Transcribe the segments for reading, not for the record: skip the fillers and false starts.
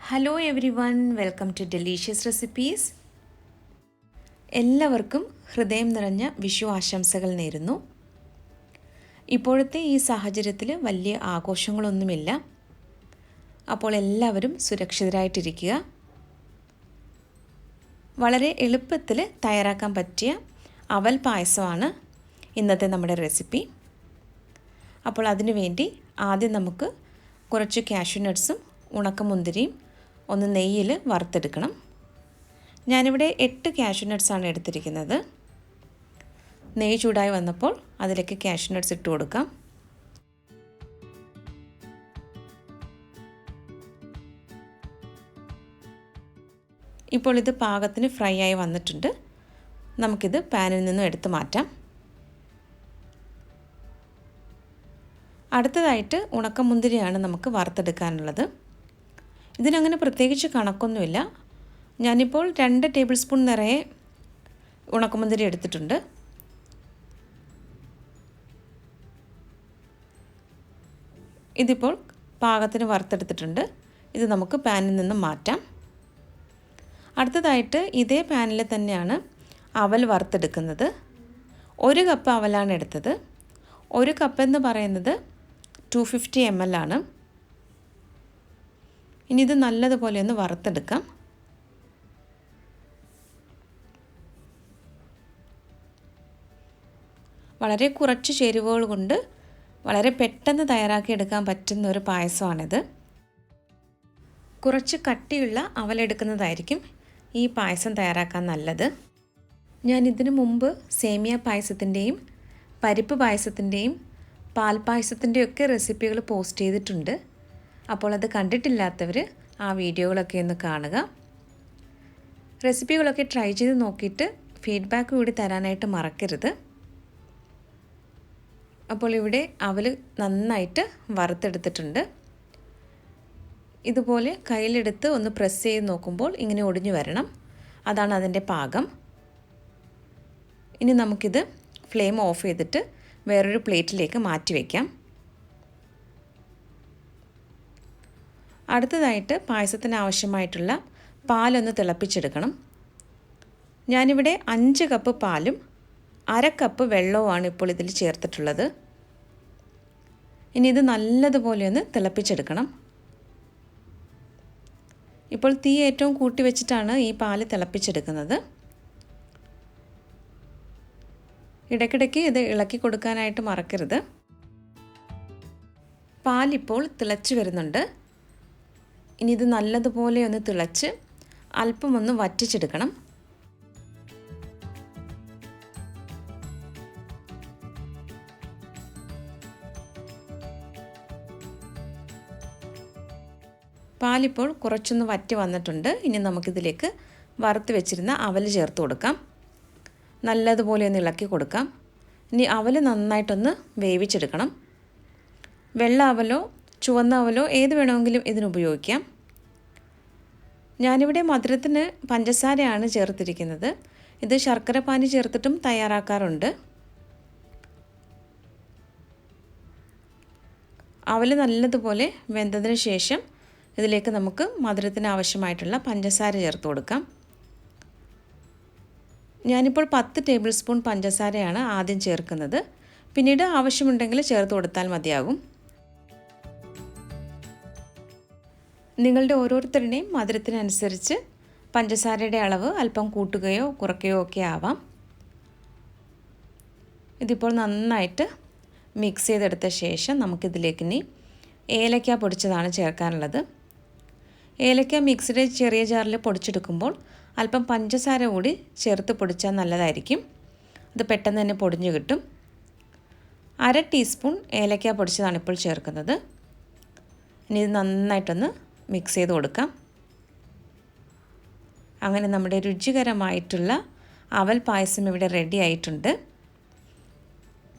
Hello everyone, welcome to delicious recipes. എല്ലാവർക്കും ഹൃദയം നിറഞ്ഞ വിഷു ആശംസകൾ നേരുന്നു. ഇപ്പോഴത്തെ ഈ സാഹചര്യത്തിൽ വലിയ ആഘോഷങ്ങളൊന്നുമില്ല. അപ്പോൾ എല്ലാവരും സുരക്ഷിതരായിട്ടിരിക്കുക. വളരെ എളുപ്പത്തിൽ തയ്യാറാക്കാൻ പറ്റിയ അവൽ പായസമാണ് ഇന്നത്തെ നമ്മുടെ റെസിപ്പി. അപ്പോൾ അതിനു വേണ്ടി ആദ്യം നമുക്ക് കുറച്ച് കാഷ്യൂ നട്ട്സും ഉണക്കമുന്തിരിയും ഒന്ന് നെയ്യിൽ വറുത്തെടുക്കണം. ഞാനിവിടെ 8 കാഷ്യൂ നട്ട്സാണ് എടുത്തിരിക്കുന്നത്. നെയ്യ് ചൂടായി വന്നപ്പോൾ അതിലേക്ക് കാഷ്യൂ നട്ട്സ് ഇട്ട് കൊടുക്കാം. ഇപ്പോൾ ഇത് പാകത്തിന് ഫ്രൈ ആയി വന്നിട്ടുണ്ട്. നമുക്കിത് പാനിൽ നിന്നും എടുത്ത് മാറ്റാം. അടുത്തതായിട്ട് ഉണക്കമുന്തിരിയാണ് നമുക്ക് വറുത്തെടുക്കാനുള്ളത്. ഇതിനങ്ങനെ പ്രത്യേകിച്ച് കണക്കൊന്നുമില്ല. ഞാനിപ്പോൾ 2 ടേബിൾ സ്പൂൺ നിറയെ ഉണക്കമുന്തിരി എടുത്തിട്ടുണ്ട്. ഇതിപ്പോൾ പാകത്തിന് വറുത്തെടുത്തിട്ടുണ്ട്. ഇത് നമുക്ക് പാനിൽ നിന്ന് മാറ്റാം. അടുത്തതായിട്ട് ഇതേ പാനിൽ തന്നെയാണ് അവൽ വറുത്തെടുക്കുന്നത്. 1 കപ്പ് അവലാണ് എടുത്തത്. 1 കപ്പ് എന്ന് പറയുന്നത് 250 ml ആണ്. ഇനി ഇത് നല്ലതുപോലെ ഒന്ന് വറുത്തെടുക്കാം. വളരെ കുറച്ച് ചേരുവകൾ കൊണ്ട് വളരെ പെട്ടെന്ന് തയ്യാറാക്കിയെടുക്കാൻ പറ്റുന്ന ഒരു പായസമാണിത്. കുറച്ച് കട്ടിയുള്ള അവലെടുക്കുന്നതായിരിക്കും ഈ പായസം തയ്യാറാക്കാൻ നല്ലത്. ഞാൻ ഇതിനു മുമ്പ് സേമിയ പായസത്തിൻ്റെയും പരിപ്പ് പായസത്തിൻ്റെയും പാൽപ്പായസത്തിൻ്റെയും ഒക്കെ റെസിപ്പികൾ പോസ്റ്റ് ചെയ്തിട്ടുണ്ട്. അപ്പോൾ അത് കണ്ടിട്ടില്ലാത്തവർ ആ വീഡിയോകളൊക്കെ ഒന്ന് കാണുക. റെസിപ്പികളൊക്കെ ട്രൈ ചെയ്ത് നോക്കിയിട്ട് ഫീഡ്ബാക്ക് കൂടി തരാനായിട്ട് മറക്കരുത്. അപ്പോൾ ഇവിടെ അവൽ നന്നായിട്ട് വറുത്തെടുത്തിട്ടുണ്ട്. ഇതുപോലെ കയ്യിലെടുത്ത് ഒന്ന് പ്രസ് ചെയ്ത് നോക്കുമ്പോൾ ഇങ്ങനെ ഒടിഞ്ഞു വരണം. അതാണ് അതിൻ്റെ പാകം. ഇനി നമുക്കിത് ഫ്ലെയിം ഓഫ് ചെയ്തിട്ട് വേറൊരു പ്ലേറ്റിലേക്ക് മാറ്റി വയ്ക്കാം. അടുത്തതായിട്ട് പായസത്തിന് ആവശ്യമായിട്ടുള്ള പാലൊന്ന് തിളപ്പിച്ചെടുക്കണം. ഞാനിവിടെ 5 കപ്പ് പാലും 1/2 കപ്പ് വെള്ളവുമാണ് ഇപ്പോൾ ഇതിൽ ചേർത്തിട്ടുള്ളത്. ഇനി ഇത് നല്ലതുപോലെ ഒന്ന് തിളപ്പിച്ചെടുക്കണം. ഇപ്പോൾ തീ ഏറ്റവും കൂട്ടി വെച്ചിട്ടാണ് ഈ പാല് തിളപ്പിച്ചെടുക്കുന്നത്. ഇടയ്ക്കിടയ്ക്ക് ഇത് ഇളക്കി കൊടുക്കാനായിട്ട് മറക്കരുത്. പാലിപ്പോൾ തിളച്ച് വരുന്നുണ്ട്. ഇനി ഇത് നല്ലതുപോലെ ഒന്ന് തിളച്ച് അല്പം ഒന്ന് വറ്റിച്ചെടുക്കണം. പാലിപ്പോൾ കുറച്ചൊന്ന് വറ്റി വന്നിട്ടുണ്ട്. ഇനി നമുക്കിതിലേക്ക് വറുത്ത് വെച്ചിരുന്ന അവൽ ചേർത്ത് കൊടുക്കാം. നല്ലതുപോലെ ഒന്ന് ഇളക്കി കൊടുക്കാം. ഇനി അവൽ നന്നായിട്ടൊന്ന് വേവിച്ചെടുക്കണം. വെള്ള അവലോ ചുവന്ന അവലോ ഏത് വേണമെങ്കിലും ഇതിന് ഉപയോഗിക്കാം. ഞാനിവിടെ മധുരത്തിന് പഞ്ചസാരയാണ് ചേർത്തിരിക്കുന്നത്. ഇത് ശർക്കര പാനി ചേർത്തിട്ടും തയ്യാറാക്കാറുണ്ട്. അവൽ നല്ലതുപോലെ വെന്തതിന് ശേഷം ഇതിലേക്ക് നമുക്ക് മധുരത്തിന് ആവശ്യമായിട്ടുള്ള പഞ്ചസാര ചേർത്ത് കൊടുക്കാം. ഞാനിപ്പോൾ 10 ടേബിൾ സ്പൂൺ പഞ്ചസാരയാണ് ആദ്യം ചേർക്കുന്നത്. പിന്നീട് ആവശ്യമുണ്ടെങ്കിൽ ചേർത്ത് കൊടുത്താൽ മതിയാകും. നിങ്ങളുടെ ഓരോരുത്തരുടെയും മധുരത്തിനനുസരിച്ച് പഞ്ചസാരയുടെ അളവ് അല്പം കൂട്ടുകയോ കുറയ്ക്കുകയോ ഒക്കെ ആവാം. ഇതിപ്പോൾ നന്നായിട്ട് മിക്സ് ചെയ്തെടുത്ത ശേഷം നമുക്കിതിലേക്ക് ഇനി ഏലക്ക പൊടിച്ചതാണ് ചേർക്കാനുള്ളത്. ഏലക്ക മിക്സിയുടെ ചെറിയ ജാറിൽ പൊടിച്ചെടുക്കുമ്പോൾ അല്പം പഞ്ചസാര കൂടി ചേർത്ത് പൊടിച്ചാൽ നല്ലതായിരിക്കും. അത് പെട്ടെന്ന് തന്നെ പൊടിഞ്ഞു കിട്ടും. 1/2 ടീസ്പൂൺ ഏലക്ക പൊടിച്ചതാണ് ഇപ്പോൾ ചേർക്കുന്നത്. ഇനി ഇത് നന്നായിട്ടൊന്ന് മിക്സ് ചെയ്ത് കൊടുക്കാം. അങ്ങനെ നമ്മുടെ രുചികരമായിട്ടുള്ള അവൽ പായസം ഇവിടെ റെഡി ആയിട്ടുണ്ട്.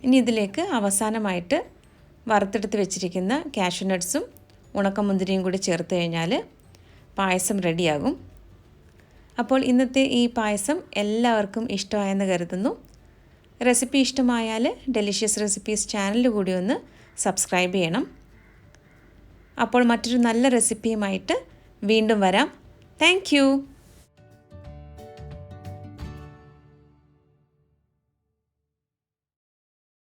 ഇനി ഇതിലേക്ക് അവസാനമായിട്ട് വറുത്തെടുത്ത് വെച്ചിരിക്കുന്ന കാഷ്യൂ നട്ട്സും ഉണക്കമുന്തിരിയും കൂടി ചേർത്ത് കഴിഞ്ഞാൽ പായസം റെഡിയാകും. അപ്പോൾ ഇന്നത്തെ ഈ പായസം എല്ലാവർക്കും ഇഷ്ടമായെന്ന് കരുതുന്നു. റെസിപ്പി ഇഷ്ടമായാൽ ഡെലിഷ്യസ് റെസിപ്പീസ് ചാനൽ കൂടി ഒന്ന് സബ്സ്ക്രൈബ് ചെയ്യണം. അപ്പോൾ മറ്റൊരു നല്ല റെസിപ്പിയുമായിട്ട് വീണ്ടും വരാം. താങ്ക്